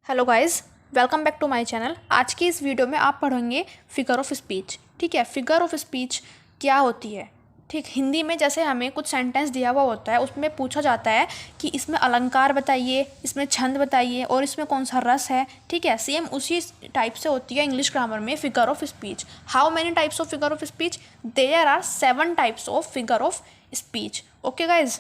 Hello guys, welcome back to my channel. आज की इस वीडियो में आप पढ़ेंगे फिगर ऑफ स्पीच। ठीक है, फिगर ऑफ स्पीच क्या होती है। ठीक, हिंदी में जैसे हमें कुछ सेंटेंस दिया हुआ होता है, उसमें पूछा जाता है कि इसमें अलंकार बताइए, इसमें छंद बताइए और इसमें कौन सा रस है। ठीक है, सेम उसी टाइप से होती है इंग्लिश ग्रामर में figure of speech. How many types of figure of speech? There are 7 types of figure of speech. Okay guys,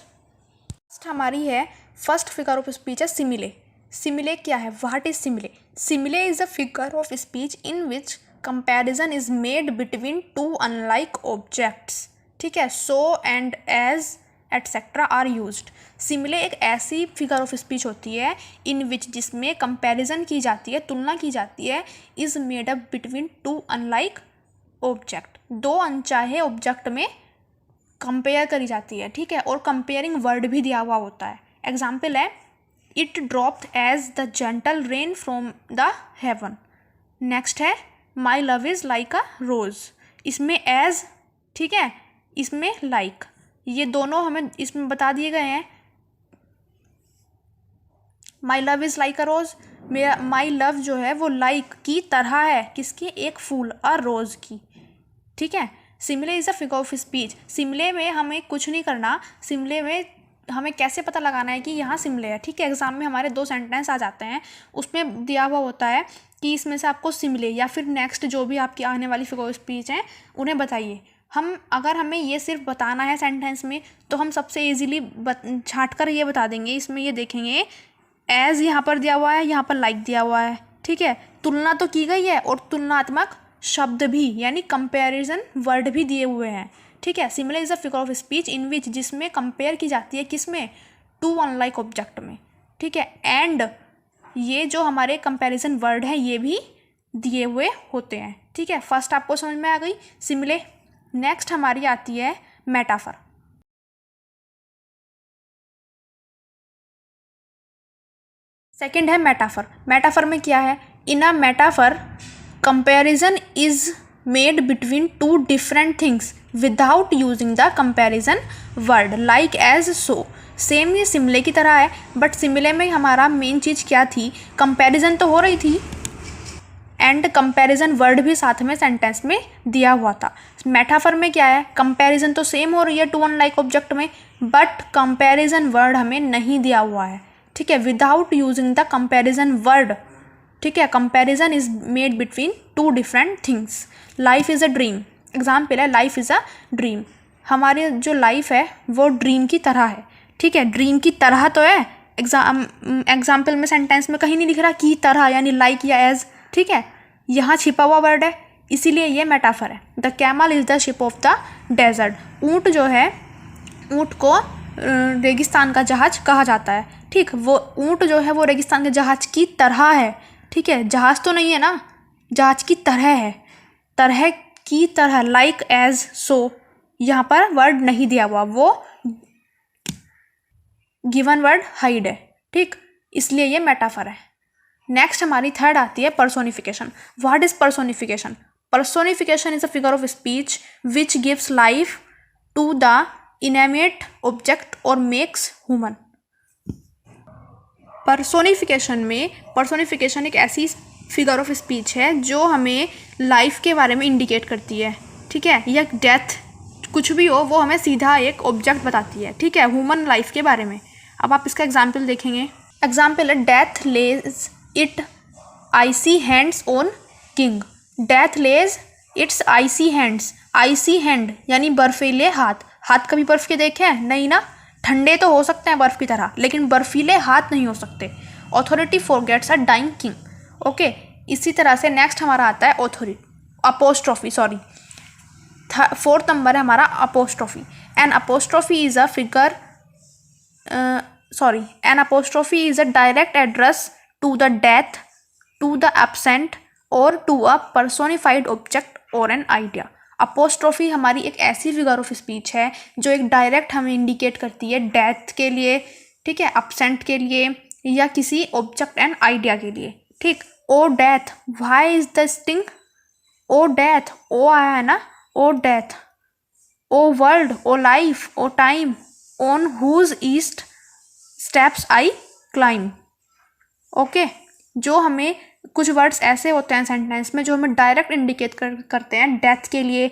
first हमारी है, फर्स्ट फिगर ऑफ स्पीच है सिमिले। सिमिले क्या है? What is simile? Simile is a figure of speech in which comparison is made between two unlike objects. ठीक है, so and as etcetera are used. Simile एक ऐसी figure of speech होती है in which जिसमें comparison की जाती है, तुलना की जाती है, is made up between two unlike object, दो अनचाहे ऑब्जेक्ट में कंपेयर करी जाती है। ठीक है, और कंपेयरिंग वर्ड भी दिया हुआ होता है। एग्जाम्पल है, it dropped as the gentle rain from the heaven. Next है, my love is like a rose. इसमें एज, ठीक है, इसमें लाइक, ये दोनों हमें इसमें बता दिए गए हैं। My love is like a rose, मेरा माई लव जो है वो लाइक की तरह है, किसकी? एक फूल, अ रोज़ की। ठीक है, सिमिले is a figure of speech. सिमिले में हमें कुछ नहीं करना, सिमिले में हमें कैसे पता लगाना है कि यहाँ सिमिले है। ठीक है, एग्जाम में हमारे 2 सेंटेंस आ जाते हैं, उसमें दिया हुआ होता है कि इसमें से आपको सिमिले या फिर नेक्स्ट जो भी आपकी आने वाली फिगर ऑफ स्पीच हैं उन्हें बताइए। अगर हमें ये सिर्फ बताना है सेंटेंस में तो हम सबसे ईजिली छाँट कर ये बता देंगे। इसमें ये देखेंगे, एज यहाँ पर दिया हुआ है, यहाँ पर लाइक दिया हुआ है। ठीक है, तुलना तो की गई है और तुलनात्मक शब्द भी यानी कंपैरिजन वर्ड भी दिए हुए हैं। ठीक है, simile is a figure of speech in which जिसमें कंपेयर की जाती है, किसमें? टू अनलाइक ऑब्जेक्ट में। ठीक है, एंड ये जो हमारे कंपैरिजन वर्ड हैं ये भी दिए हुए होते हैं। ठीक है, फर्स्ट आपको समझ में आ गई सिमिले। नेक्स्ट हमारी आती है मेटाफर। सेकेंड है मेटाफर। मेटाफर में क्या है? In a metaphor comparison is made between two different things without using the comparison word, like as so. Same ये सिमिले की तरह है, बट सिमिले में हमारा मेन चीज़ क्या थी? कंपैरिजन तो हो रही थी एंड कंपैरिजन वर्ड भी साथ में सेंटेंस में दिया हुआ था। मेटाफर में क्या है? कंपैरिजन तो सेम हो रही है टू अनलाइक ऑब्जेक्ट में, बट कंपैरिजन वर्ड हमें नहीं दिया हुआ है। ठीक है, without using the comparison word. ठीक है, comparison is made between two different things. Life is a dream. Example है, लाइफ इज़ अ ड्रीम। हमारी जो लाइफ है वो ड्रीम की तरह है। ठीक है, ड्रीम की तरह तो है, एग्जाम्पल में सेंटेंस में कहीं नहीं लिख रहा की तरह यानी लाइक या एज। ठीक है, यहाँ छिपा हुआ वर्ड है, इसीलिए ये मेटाफर है। The camel is the ship of the desert. ऊँट जो है, ऊँट को रेगिस्तान का जहाज कहा जाता है। ठीक, वो ऊँट जो है वो रेगिस्तान के जहाज की तरह है। ठीक है, जहाज तो नहीं है ना, जहाज की तरह है, तरह की तरह, लाइक एज सो। यहाँ पर वर्ड नहीं दिया हुआ, वो गिवन वर्ड हाइड है। ठीक, इसलिए ये मेटाफर है। नेक्स्ट हमारी थर्ड आती है personification. What is personification? Personification is a figure of speech which gives life to the inanimate object और मेक्स ह्यूमन। पर्सोनिफिकेशन एक ऐसी फिगर ऑफ स्पीच है जो हमें लाइफ के बारे में इंडिकेट करती है। ठीक है, या डेथ, कुछ भी हो वो हमें सीधा एक ऑब्जेक्ट बताती है। ठीक है, ह्यूमन लाइफ के बारे में। अब आप इसका एग्जाम्पल देखेंगे। एग्जाम्पल है, death lays it icy hands on king. Death lays its icy hands. Icy hand यानी बर्फीले हाथ। हाथ कभी बर्फ के देखे हैं? नहीं ना, ठंडे तो हो सकते हैं बर्फ की तरह, लेकिन बर्फीले हाथ नहीं हो सकते। Authority forgets a dying king. Okay, इसी तरह से नेक्स्ट हमारा आता है authority, apostrophe, sorry. Fourth number है हमारा apostrophe. An apostrophe is a figure, an apostrophe is a direct address to the death, to the absent और टू अ पर्सोनिफाइड ऑब्जेक्ट और एन आइडिया। अपोस्ट्रॉफी हमारी एक ऐसी फिगर ऑफ स्पीच है जो एक डायरेक्ट हमें इंडिकेट करती है डेथ के लिए, ठीक है, एब्सेंट के लिए या किसी ऑब्जेक्ट एंड आइडिया के लिए। ठीक, O death, why is the sting? O death, O आया है ना, O death, O world, O life, O time, on whose east steps I climb. Okay, जो हमें कुछ वर्ड्स ऐसे होते हैं सेंटेंस में जो हमें डायरेक्ट इंडिकेट करते हैं डेथ के लिए,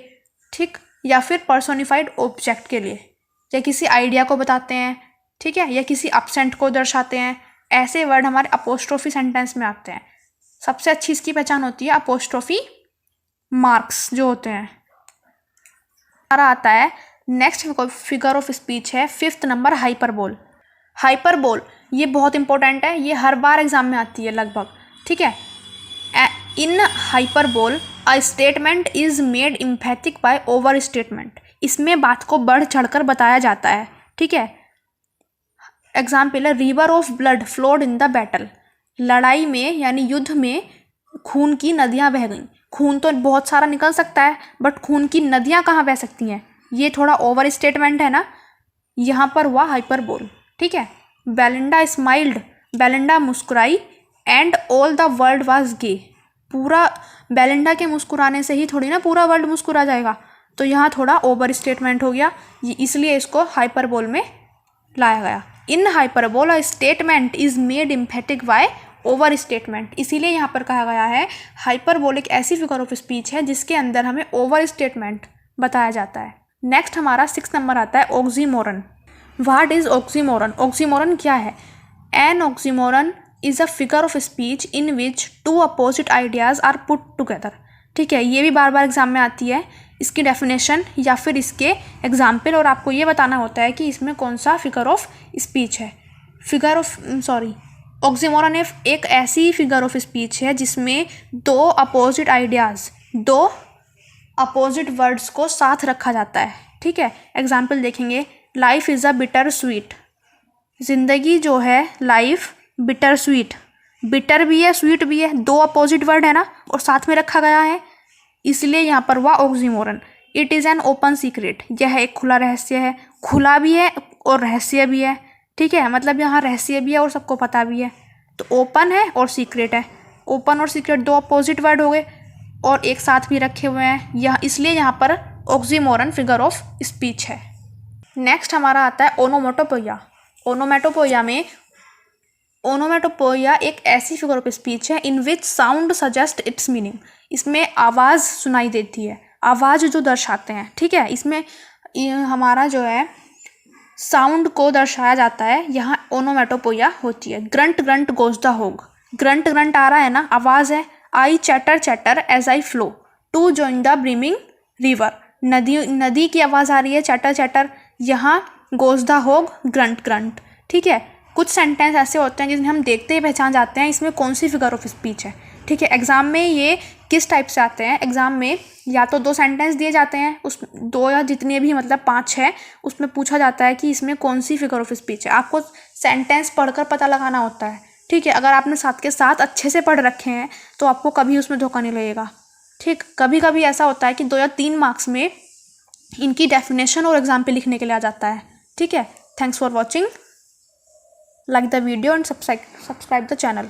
ठीक, या फिर पर्सोनिफाइड ऑब्जेक्ट के लिए, या किसी आइडिया को बताते हैं, ठीक है, या किसी अपसेंट को दर्शाते हैं। ऐसे वर्ड हमारे अपोस्ट्रोफी सेंटेंस में आते हैं। सबसे अच्छी इसकी पहचान होती है अपोस्ट्रोफी मार्क्स जो होते हैं। हमारा आता है नेक्स्ट फिगर ऑफ स्पीच है 5th नंबर हाइपरबोल। हाइपरबोल ये बहुत इंपॉर्टेंट है, ये हर बार एग्जाम में आती है लगभग, ठीक है। In hyperbole a statement is made emphatic by over statement. इसमें बात को बढ़ चढ़कर बताया जाता है, ठीक है। एग्जाम्पल है river of blood flowed in the battle. लड़ाई में यानी युद्ध में खून की नदियां बह गईं। खून तो बहुत सारा निकल सकता है, बट खून की नदियां कहाँ बह सकती हैं, ये थोड़ा ओवर स्टेटमेंट है ना, यहाँ पर हुआ हाइपरबोल, ठीक है। बेलिंडा स्माइल्ड, बेलिंडा मुस्कुराई, and all the world was gay. पूरा बेलिंडा के मुस्कुराने से ही थोड़ी ना पूरा वर्ल्ड मुस्कुरा जाएगा, तो यहाँ थोड़ा ओवर स्टेटमेंट हो गया, इसलिए इसको हाइपरबोल में लाया गया। In hyperbole a statement is made emphatic by over statement. इसीलिए यहाँ पर कहा गया है हाइपरबोल एक ऐसी फिगर ऑफ स्पीच है जिसके अंदर हमें ओवर स्टेटमेंट बताया जाता है। नेक्स्ट हमारा 6 नंबर आता है oxymoron. What is oxymoron? Oxymoron क्या है? An oxymoron is a figure of speech in which two opposite ideas are put together. ठीक है, ये भी बार बार एग्जाम में आती है, इसकी डेफिनेशन या फिर इसके एग्जाम्पल, और आपको ये बताना होता है कि इसमें कौन सा फिगर ऑफ स्पीच है। ऑक्सीमोरन एक ऐसी फिगर ऑफ स्पीच है जिसमें दो अपोजिट आइडियाज़, दो अपोजिट वर्ड्स को साथ रखा जाता है, ठीक है। एग्जाम्पल देखेंगे, life is a bitter sweet. ज़िंदगी जो है लाइफ बिटर स्वीट, बिटर भी है स्वीट भी है, दो अपोजिट वर्ड है ना, और साथ में रखा गया है, इसलिए यहाँ पर हुआ oxymoron. It is an open secret, यह एक खुला रहस्य है, खुला भी है और रहस्य भी है, ठीक है। मतलब यहाँ रहस्य भी है और सबको पता भी है, तो ओपन है और सीक्रेट है। ओपन और सीक्रेट दो अपोजिट वर्ड हो गए और एक साथ भी रखे हुए हैं, यह इसलिए यहाँ पर ऑक्सीमोरन फिगर ऑफ स्पीच है। नेक्स्ट हमारा आता है ओनोमेटोपोइया। ओनोमेटोपोइया एक ऐसी फिगर ऑफ स्पीच है in which sound suggest its meaning. इसमें आवाज़ सुनाई देती है, आवाज़ जो दर्शाते हैं, ठीक है। इसमें हमारा जो है साउंड को दर्शाया जाता है, यहाँ ओनोमेटोपोइया होती है। Grunt grunt goes the hog, grunt grunt आ रहा है ना, आवाज़ है। I chatter chatter as I flow to join the brimming river. नदी की आवाज़ आ रही है, चैटर चैटर, यहाँ goes the hog grunt grunt, ठीक है। कुछ सेंटेंस ऐसे होते हैं जिन्हें हम देखते ही पहचान जाते हैं इसमें कौन सी फिगर ऑफ स्पीच है, ठीक है। एग्जाम में ये किस टाइप से आते हैं, एग्जाम में या तो दो सेंटेंस दिए जाते हैं, उस दो या जितने भी मतलब 5-6, उसमें पूछा जाता है कि इसमें कौन सी फिगर ऑफ स्पीच है। आपको सेंटेंस पढ़कर पता लगाना होता है, ठीक है। अगर आपने साथ के साथ अच्छे से पढ़ रखे हैं तो आपको कभी उसमें धोखा नहीं लगेगा, ठीक। कभी कभी ऐसा होता है कि 2 या 3 मार्क्स में इनकी डेफिनेशन और एग्जाम्पल लिखने के लिए आ जाता है, ठीक है। Thanks for watching, like the video and subscribe the channel.